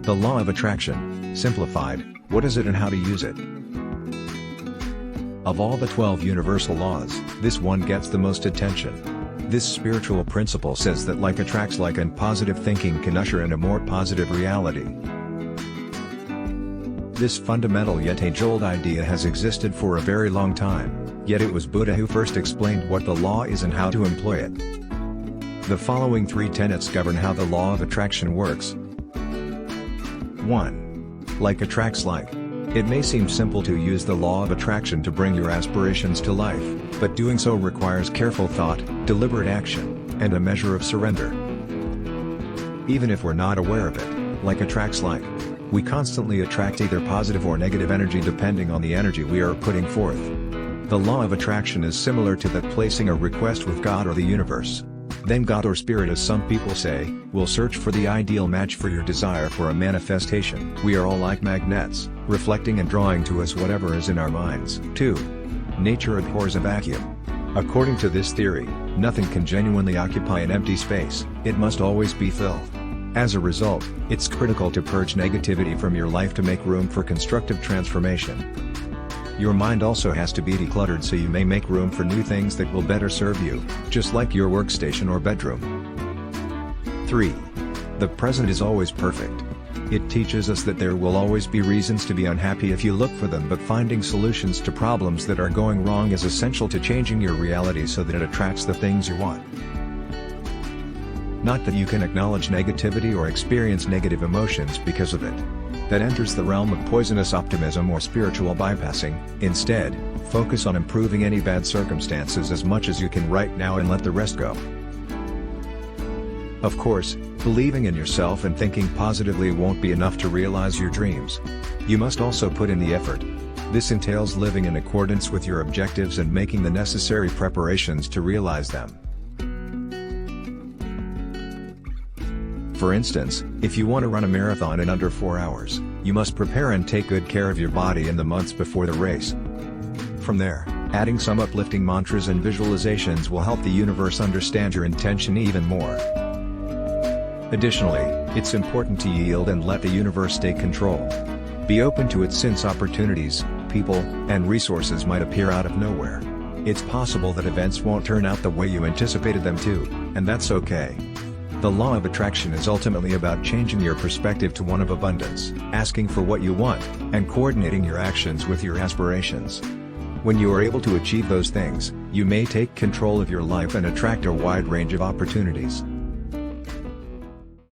The Law of Attraction Simplified. What is it and how to use it? Of all the 12 universal laws, this one gets the most attention. This spiritual principle says that like attracts like, and positive thinking can usher in a more positive reality. This fundamental yet age-old idea has existed for a very long time, yet it was Buddha who first explained what the law is and how to employ it. The following 3 tenets govern how the law of attraction works. 1. Like attracts like. It may seem simple to use the law of attraction to bring your aspirations to life, but doing so requires careful thought, deliberate action, and a measure of surrender. Even if we're not aware of it, like attracts like. We constantly attract either positive or negative energy depending on the energy we are putting forth. The law of attraction is similar to that placing a request with God or the universe. Then God or Spirit, as some people say, will search for the ideal match for your desire for a manifestation. We are all like magnets, reflecting and drawing to us whatever is in our minds. 2. Nature abhors a vacuum. According to this theory, nothing can genuinely occupy an empty space, it must always be filled. As a result, it's critical to purge negativity from your life to make room for constructive transformation. Your mind also has to be decluttered so you may make room for new things that will better serve you, just like your workstation or bedroom. 3. The present is always perfect. It teaches us that there will always be reasons to be unhappy if you look for them, but finding solutions to problems that are going wrong is essential to changing your reality so that it attracts the things you want. Not that you can acknowledge negativity or experience negative emotions because of it. That enters the realm of poisonous optimism or spiritual bypassing. Instead, focus on improving any bad circumstances as much as you can right now and let the rest go. Of course, believing in yourself and thinking positively won't be enough to realize your dreams. You must also put in the effort. This entails living in accordance with your objectives and making the necessary preparations to realize them. For instance, if you want to run a marathon in under 4 hours, you must prepare and take good care of your body in the months before the race. From there, adding some uplifting mantras and visualizations will help the universe understand your intention even more. Additionally, it's important to yield and let the universe take control. Be open to it, since opportunities, people, and resources might appear out of nowhere. It's possible that events won't turn out the way you anticipated them to, and that's okay. The law of attraction is ultimately about changing your perspective to one of abundance, asking for what you want, and coordinating your actions with your aspirations. When you are able to achieve those things, you may take control of your life and attract a wide range of opportunities.